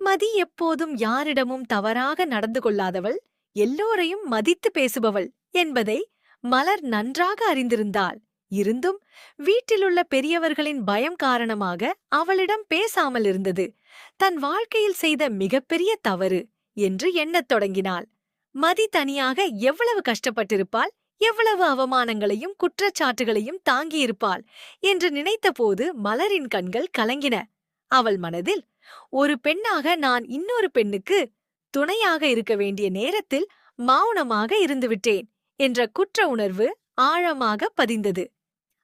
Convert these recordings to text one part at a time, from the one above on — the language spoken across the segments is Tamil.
மதி எப்போதும் யாரிடமும் தவறாக நடந்து கொள்ளாதவள், எல்லோரையும் மதித்து பேசுபவள் என்பதை மலர் நன்றாக அறிந்திருந்தாள். இருந்தும் வீட்டிலுள்ள பெரியவர்களின் பயம் காரணமாக அவளிடம் பேசாமல் இருந்தது தன் வாழ்க்கையில் செய்த மிகப்பெரிய தவறு என்று எண்ணத் தொடங்கினாள். மதி தனியாக எவ்வளவு கஷ்டப்பட்டிருப்பாள், எவ்வளவு அவமானங்களையும் குற்றச்சாட்டுகளையும் தாங்கியிருப்பாள் என்று நினைத்தபோது மலரின் கண்கள் கலங்கின. அவள் மனதில், ஒரு பெண்ணாக நான் இன்னொரு பெண்ணுக்கு துணையாக இருக்க வேண்டிய நேரத்தில் மௌனமாக இருந்துவிட்டேன் என்ற குற்ற உணர்வு ஆழமாக பதிந்தது.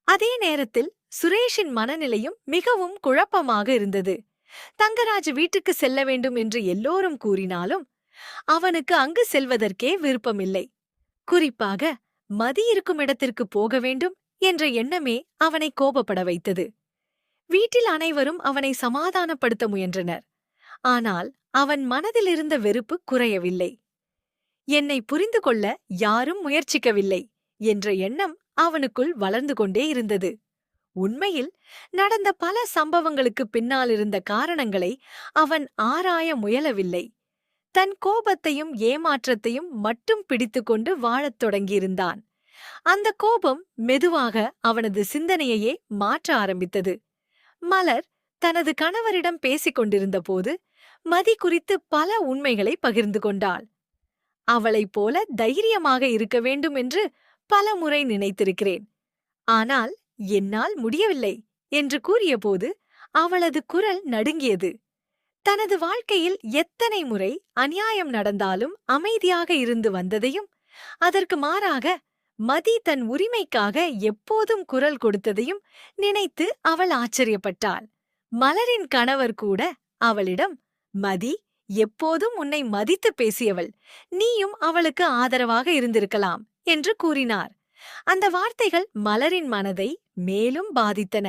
அதே நேரத்தில் சுரேஷின் மனநிலையும் மிகவும் குழப்பமாக இருந்தது. தங்கராஜ் வீட்டுக்கு செல்ல வேண்டும் என்று எல்லோரும் கூறினாலும் அவனுக்கு அங்கு செல்வதற்கே விருப்பமில்லை. குறிப்பாக மதி இருக்கும் இடத்திற்கு போக வேண்டும் என்ற எண்ணமே அவனை கோபப்பட வைத்தது. வீட்டில் அனைவரும் அவனை சமாதானப்படுத்த முயன்றனர். ஆனால் அவன் மனதில் இருந்த வெறுப்பு குறையவில்லை. என்னை புரிந்து கொள்ள யாரும் முயற்சிக்கவில்லை என்ற எண்ணம் அவனுக்குள் வளர்ந்து கொண்டே இருந்தது. உண்மையில் நடந்த பல சம்பவங்களுக்கு பின்னால் இருந்த காரணங்களை அவன் ஆராய முயலவில்லை. தன் கோபத்தையும் ஏமாற்றத்தையும் மட்டும் பிடித்துக்கொண்டு வாழத் தொடங்கியிருந்தான். அந்த கோபம் மெதுவாக அவனது சிந்தனையையே மாற்ற ஆரம்பித்தது. மலர் தனது கணவரிடம் பேசிக் கொண்டிருந்த போது மதி குறித்து பல உண்மைகளை பகிர்ந்து கொண்டாள். அவளைப் போல தைரியமாக இருக்க வேண்டும் என்று பல முறை நினைத்திருக்கிறேன், ஆனால் என்னால் முடியவில்லை என்று கூறியபோது அவளது குரல் நடுங்கியது. தனது வாழ்க்கையில் எத்தனை முறை அநியாயம் நடந்தாலும் அமைதியாக இருந்து வந்ததையும், அதற்கு மாறாக மதி தன் உரிமைக்காக எப்போதும் குரல் கொடுத்ததையும் நினைத்து அவள் ஆச்சரியப்பட்டாள். மலரின் கணவர் கூட அவளிடம், மதி எப்போதும் உன்னை மதித்து பேசியவள், நீயும் அவளுக்கு ஆதரவாக இருந்திருக்கலாம் என்று கூறினார். அந்த வார்த்தைகள் மலரின் மனதை மேலும் பாதித்தன.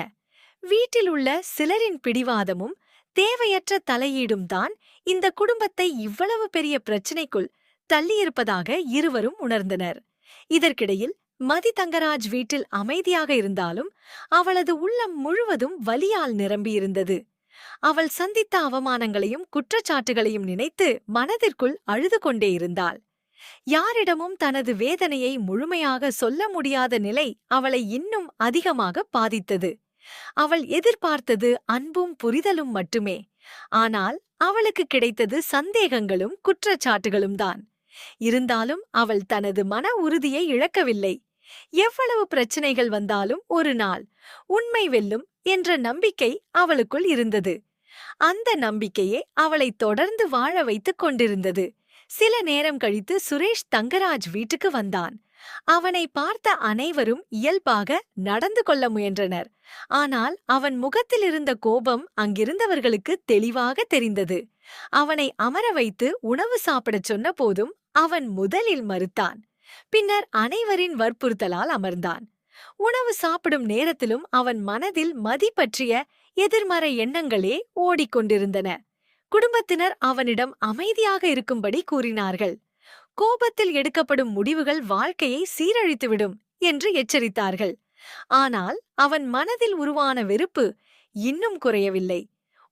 வீட்டில் உள்ள சிலரின் பிடிவாதமும் தேவையற்ற தலையீடும் தான் இந்த குடும்பத்தை இவ்வளவு பெரிய பிரச்சினைக்குள் தள்ளியிருப்பதாக இருவரும் உணர்ந்தனர். இதற்கிடையில் மதி தங்கராஜ் வீட்டில் அமைதியாக இருந்தாலும் அவளது உள்ளம் முழுவதும் வலியால் நிரம்பியிருந்தது. அவள் சந்தித்த அவமானங்களையும் குற்றச்சாட்டுகளையும் நினைத்து மனதிற்குள் அழுது கொண்டே இருந்தாள். யாரிடமும் தனது வேதனையை முழுமையாக சொல்ல முடியாத நிலை அவளை இன்னும் அதிகமாக பாதித்தது. அவள் எதிர்பார்த்தது அன்பும் புரிதலும் மட்டுமே. ஆனால் அவளுக்கு கிடைத்தது சந்தேகங்களும் குற்றச்சாட்டுகளும் தான். இருந்தாலும் அவள் தனது மன உறுதியை இழக்கவில்லை. எவ்வளவு பிரச்சனைகள் வந்தாலும் ஒரு நாள் உண்மை வெல்லும் என்ற நம்பிக்கை அவளுக்குள் இருந்தது. அந்த நம்பிக்கையே அவளை தொடர்ந்து வாழ வைத்துக் கொண்டிருந்தது. சில நேரம் கழித்து சுரேஷ் தங்கராஜ் வீட்டுக்கு வந்தான். அவனை பார்த்த அனைவரும் இயல்பாக நடந்து கொள்ள முயன்றனர். ஆனால் அவன் முகத்தில் இருந்த கோபம் அங்கிருந்தவர்களுக்கு தெளிவாக தெரிந்தது. அவனை அமர வைத்து உணவு சாப்பிடச் சொன்ன போதும் அவன் முதலில் மறுத்தான். பின்னர் அனைவரின் வற்புறுத்தலால் அமர்ந்தான். உணவு சாப்பிடும் நேரத்திலும் அவன் மனதில் மதி பற்றிய எதிர்மறை எண்ணங்களே ஓடிக்கொண்டிருந்தன. குடும்பத்தினர் அவனிடம் அமைதியாக இருக்கும்படி கூறினார்கள். கோபத்தில் எடுக்கப்படும் முடிவுகள் வாழ்க்கையை சீரழித்துவிடும் என்று எச்சரித்தார்கள். ஆனால் அவன் மனதில் உருவான வெறுப்பு இன்னும் குறையவில்லை.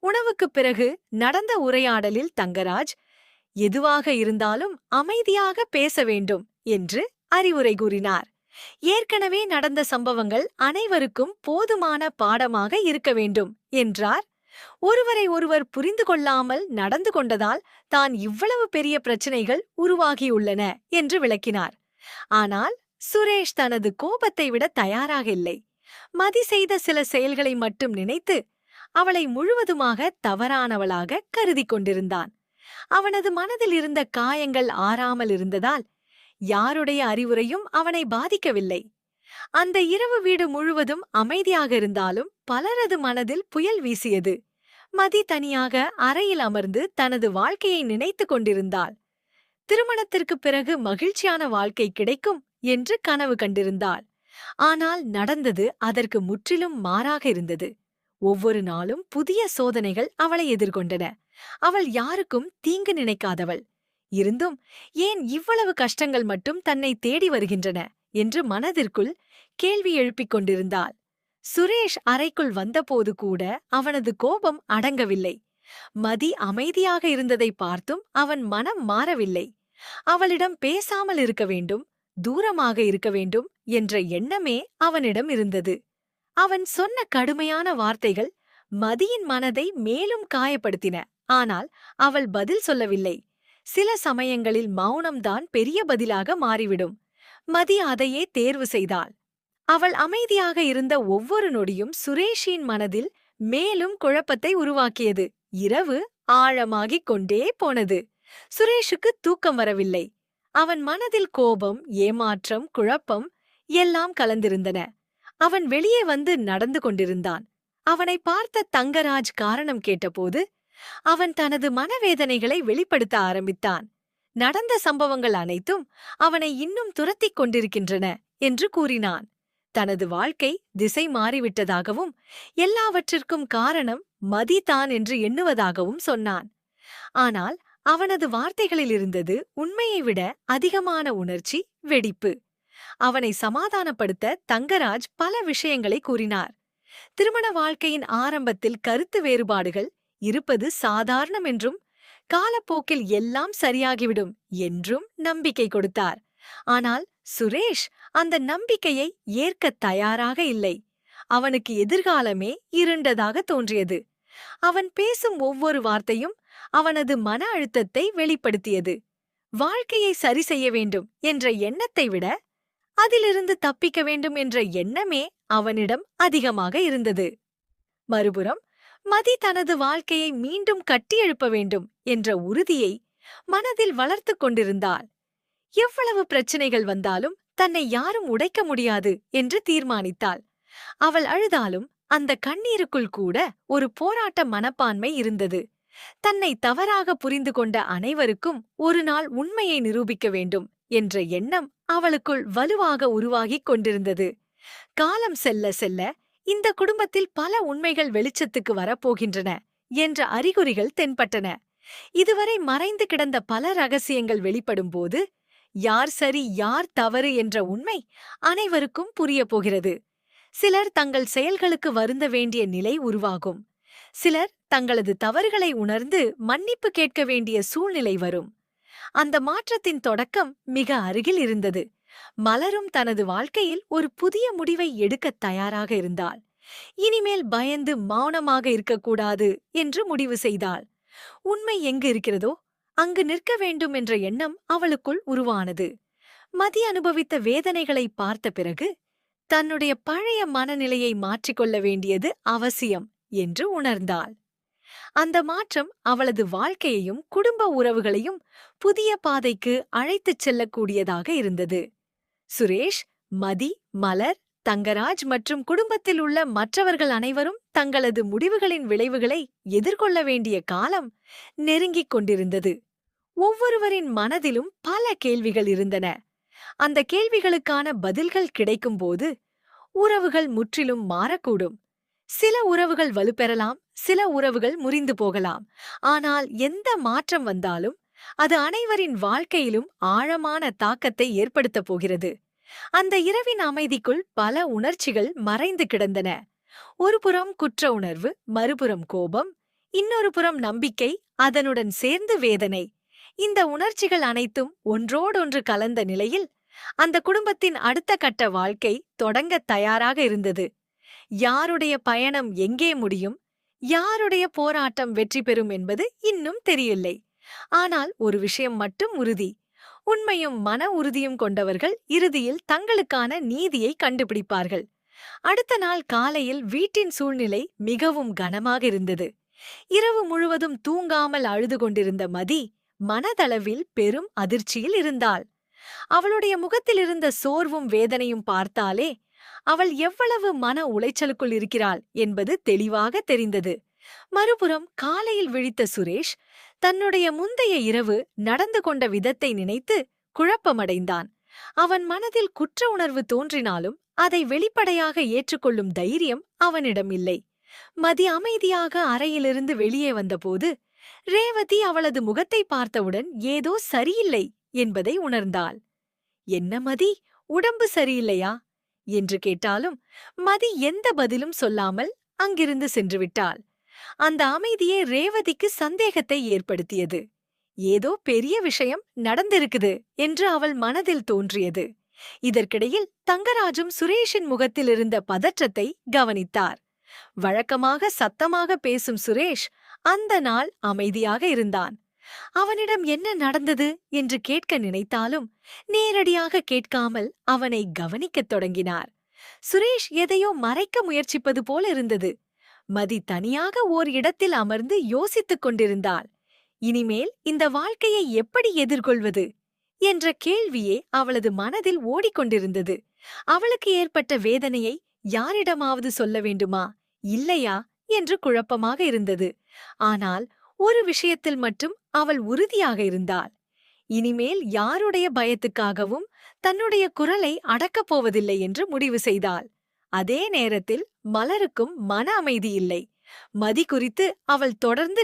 உணவுக்குப் பிறகு நடந்த உரையாடலில் தங்கராஜ், எதுவாக இருந்தாலும் அமைதியாக பேச வேண்டும் என்று அறிவுரை கூறினார். ஏற்கனவே நடந்த சம்பவங்கள் அனைவருக்கும் போதுமான பாடமாக இருக்க வேண்டும் என்றார். ஒருவரை ஒருவர் புரிந்து கொள்ளாமல் நடந்து கொண்டதால் தான் இவ்வளவு பெரிய பிரச்சனைகள் உருவாகியுள்ளன என்று விளக்கினார். ஆனால் சுரேஷ் தனது கோபத்தை விட தயாராக இல்லை. மதி செய்த சில செயல்களை மட்டும் நினைத்து அவளை முழுவதுமாக தவறானவளாக கருதி கொண்டிருந்தான். அவனது மனதில் இருந்த காயங்கள் ஆறாமல் இருந்ததால் யாருடைய அறிவுரையும் அவனை பாதிக்கவில்லை. அந்த இரவு வீடு முழுவதும் அமைதியாக இருந்தாலும் பலரது மனதில் புயல் வீசியது. மதி தனியாக அறையில் அமர்ந்து தனது வாழ்க்கையை நினைத்து கொண்டிருந்தாள். திருமணத்திற்குப் பிறகு மகிழ்ச்சியான வாழ்க்கை கிடைக்கும் என்று கனவு கண்டிருந்தாள். ஆனால் நடந்தது அதற்கு முற்றிலும் மாறாக இருந்தது. ஒவ்வொரு நாளும் புதிய சோதனைகள் அவளை எதிர்கொண்டன. அவள் யாருக்கும் தீங்கு நினைக்காதவள். இருந்தும் ஏன் இவ்வளவு கஷ்டங்கள் மட்டும் தன்னை தேடி வருகின்றன என்று மனதிற்குள் கேள்வி எழுப்பிக் கொண்டிருந்தாள். சுரேஷ் அறைக்குள் வந்தபோது கூட அவனது கோபம் அடங்கவில்லை. மதி அமைதியாக இருந்ததை பார்த்தும் அவன் மனம் மாறவில்லை. அவளிடம் பேசாமல் இருக்க வேண்டும், தூரமாக இருக்க வேண்டும் என்ற எண்ணமே அவனிடம் இருந்தது. அவன் சொன்ன கடுமையான வார்த்தைகள் மதியின் மனதை மேலும் காயப்படுத்தின. ஆனால் அவள் பதில் சொல்லவில்லை. சில சமயங்களில் மௌனம்தான் பெரிய பதிலாக மாறிவிடும். மதி அதையே தேர்வு செய்தாள். அவள் அமைதியாக இருந்த ஒவ்வொரு நொடியும் சுரேஷின் மனதில் மேலும் குழப்பத்தை உருவாக்கியது. இரவு ஆழமாகிக் கொண்டே போனது. சுரேஷுக்கு தூக்கம் வரவில்லை. அவன் மனதில் கோபம், ஏமாற்றம், குழப்பம் எல்லாம் கலந்திருந்தன. அவன் வெளியே வந்து நடந்து கொண்டிருந்தான். அவனை பார்த்த தங்கராஜ் காரணம் கேட்டபோது அவன் தனது மனவேதனைகளை வெளிப்படுத்த ஆரம்பித்தான். நடந்த சம்பவங்கள் அனைத்தும் அவனை இன்னும் துரத்திக் கொண்டிருக்கின்றன என்று கூறினான். தனது வாழ்க்கை திசை மாறிவிட்டதாகவும் எல்லாவற்றிற்கும் காரணம் மதிதான் என்று எண்ணுவதாகவும் சொன்னான். ஆனால் அவனது வார்த்தைகளில் இருந்தது உண்மையை விட அதிகமான உணர்ச்சி, வெடிப்பு. அவனை சமாதானப்படுத்த தங்கராஜ் பல விஷயங்களை கூறினார். திருமண வாழ்க்கையின் ஆரம்பத்தில் கருத்து வேறுபாடுகள் இருப்பது சாதாரணம் என்றும் காலப்போக்கில் எல்லாம் சரியாகிவிடும் என்றும் நம்பிக்கை கொடுத்தார். ஆனால் சுரேஷ் அந்த நம்பிக்கையை ஏற்க தயாராக இல்லை. அவனுக்கு எதிர்காலமே இருண்டதாக தோன்றியது. அவன் பேசும் ஒவ்வொரு வார்த்தையும் அவனது மன அழுத்தத்தை வெளிப்படுத்தியது. வாழ்க்கையை சரி செய்ய வேண்டும் என்ற எண்ணத்தை விட அதிலிருந்து தப்பிக்க வேண்டும் என்ற எண்ணமே அவனிடம் அதிகமாக இருந்தது. மறுபுறம் மதி தனது வாழ்க்கையை மீண்டும் கட்டியெழுப்ப வேண்டும் என்ற உறுதியை மனதில் வளர்த்து கொண்டிருந்தாள். எவ்வளவு பிரச்சனைகள் வந்தாலும் தன்னை யாரும் உடைக்க முடியாது என்று தீர்மானித்தாள். அவள் அழுதாலும் அந்த கண்ணீருக்குள் கூட ஒரு போராட்ட மனப்பான்மை இருந்தது. தன்னை தவறாக புரிந்து கொண்ட அனைவருக்கும் ஒரு நாள் உண்மையை நிரூபிக்க வேண்டும் என்ற எண்ணம் அவளுக்குள் வலுவாக உருவாகிக் கொண்டிருந்தது. காலம் செல்ல செல்ல இந்த குடும்பத்தில் பல உண்மைகள் வெளிச்சத்துக்கு வரப்போகின்றன என்ற அறிகுறிகள் தென்பட்டன. இதுவரை மறைந்து கிடந்த பல ரகசியங்கள் வெளிப்படும்போது யார் சரி யார் தவறு என்ற உண்மை அனைவருக்கும் புரிய போகிறது. சிலர் தங்கள் செயல்களுக்கு வருந்த வேண்டிய நிலை உருவாகும். சிலர் தங்களது தவறுகளை உணர்ந்து மன்னிப்பு கேட்க வேண்டிய சூழ்நிலை வரும். அந்த மாற்றத்தின் தொடக்கம் மிக அருகில் இருந்தது. மலரும் தனது வாழ்க்கையில் ஒரு புதிய முடிவை எடுக்க தயாராக இருந்தாள். இனிமேல் பயந்து மௌனமாக இருக்கக்கூடாது என்று முடிவு செய்தாள். உண்மை எங்கு இருக்கிறதோ அங்கு நிற்க வேண்டும் என்ற எண்ணம் அவளுக்குள் உருவானது. மதி அனுபவித்த வேதனைகளை பார்த்த பிறகு தன்னுடைய பழைய மனநிலையை மாற்றிக்கொள்ள வேண்டியது அவசியம் என்று உணர்ந்தாள். அந்த மாற்றம் அவளது வாழ்க்கையையும் குடும்ப உறவுகளையும் புதிய பாதைக்கு அழைத்துச் செல்லக்கூடியதாக இருந்தது. சுரேஷ், மதி, மலர், தங்கராஜ் மற்றும் குடும்பத்தில் உள்ள மற்றவர்கள் அனைவரும் தங்களது முடிவுகளின் விளைவுகளை எதிர்கொள்ள வேண்டிய காலம் நெருங்கிக் கொண்டிருந்தது. ஒவ்வொருவரின் மனதிலும் பல கேள்விகள் இருந்தன. அந்த கேள்விகளுக்கான பதில்கள் கிடைக்கும்போது உறவுகள் முற்றிலும் மாறக்கூடும். சில உறவுகள் வலுப்பெறலாம், சில உறவுகள் முறிந்து போகலாம். ஆனால் எந்த மாற்றம் வந்தாலும் அது அனைவரின் வாழ்க்கையிலும் ஆழமான தாக்கத்தை ஏற்படுத்தப் போகிறது. அந்த இரவின் அமைதிக்குள் பல உணர்ச்சிகள் மறைந்து கிடந்தன. ஒருபுறம் குற்ற உணர்வு, மறுபுறம் கோபம், இன்னொரு புறம் நம்பிக்கை, அதனுடன் சேர்ந்து வேதனை. இந்த உணர்ச்சிகள் அனைத்தும் ஒன்றோடொன்று கலந்த நிலையில் அந்த குடும்பத்தின் அடுத்த கட்ட வாழ்க்கை தொடங்க தயாராக இருந்தது. யாருடைய பயணம் எங்கே முடியும், யாருடைய போராட்டம் வெற்றி பெறும் என்பது இன்னும் தெரியவில்லை. ஆனால் ஒரு விஷயம் மட்டும் உறுதி. உண்மையும் மன உறுதியும் கொண்டவர்கள் இறுதியில் தங்களுக்கான நீதியை கண்டுபிடிப்பார்கள். அடுத்த நாள் காலையில் வீட்டின் சூழ்நிலை மிகவும் கனமாக இருந்தது. இரவு முழுவதும் தூங்காமல் அழுது கொண்டிருந்த மதி மனதளவில் பெரும் அதிர்ச்சியில் இருந்தாள். அவளுடைய முகத்தில் இருந்த சோர்வும் வேதனையும் பார்த்தாலே அவள் எவ்வளவு மன உளைச்சலுக்குள் இருக்கிறாள் என்பது தெளிவாக தெரிந்தது. மறுபுறம் காலையில் விழித்த சுரேஷ் தன்னுடைய முந்தைய இரவு நடந்து கொண்ட விதத்தை நினைத்து குழப்பமடைந்தான். அவன் மனதில் குற்ற உணர்வு தோன்றினாலும் அதை வெளிப்படையாக ஏற்றுக்கொள்ளும் தைரியம் அவனிடம் இல்லை. மதி அமைதியாக அறையிலிருந்து வெளியே வந்தபோது ரேவதி அவளது முகத்தை பார்த்தவுடன் ஏதோ சரியில்லை என்பதை உணர்ந்தாள். என்ன மதி, உடம்பு சரியில்லையா என்று கேட்டாலும் மதி எந்த பதிலும் சொல்லாமல் அங்கிருந்து சென்றுவிட்டாள். அந்த அமைதியே ரேவதிக்கு சந்தேகத்தை ஏற்படுத்தியது. ஏதோ பெரிய விஷயம் நடந்திருக்குது என்று அவள் மனதில் தோன்றியது. இதற்கிடையில் தங்கராஜும் சுரேஷின் முகத்தில் இருந்த பதற்றத்தை கவனித்தார். வழக்கமாக சத்தமாக பேசும் சுரேஷ் அந்த நாள் அமைதியாக இருந்தான். அவனிடம் என்ன நடந்தது என்று கேட்க நினைத்தாலும் நேரடியாக கேட்காமல் அவனை கவனிக்கத் தொடங்கினார். சுரேஷ் எதையோ மறைக்க முயற்சிப்பது போல இருந்தது. மதி தனியாக ஓர் இடத்தில் அமர்ந்து யோசித்துக் கொண்டிருந்தாள். இனிமேல் இந்த வாழ்க்கையை எப்படி எதிர்கொள்வது என்ற கேள்வியே அவளது மனதில் ஓடிக்கொண்டிருந்தது. அவளுக்கு ஏற்பட்ட வேதனையை யாரிடமாவது சொல்ல வேண்டுமா இல்லையா என்று குழப்பமாக இருந்தது. ஆனால் ஒரு விஷயத்தில் மட்டும் அவள் உறுதியாக இருந்தாள். இனிமேல் யாருடைய பயத்துக்காகவும் தன்னுடைய குரலை அடக்கப் போவதில்லை என்று முடிவு செய்தாள். அதே நேரத்தில் மலருக்கும் மன அமைதி இல்லை. மதி குறித்து அவள் தொடர்ந்து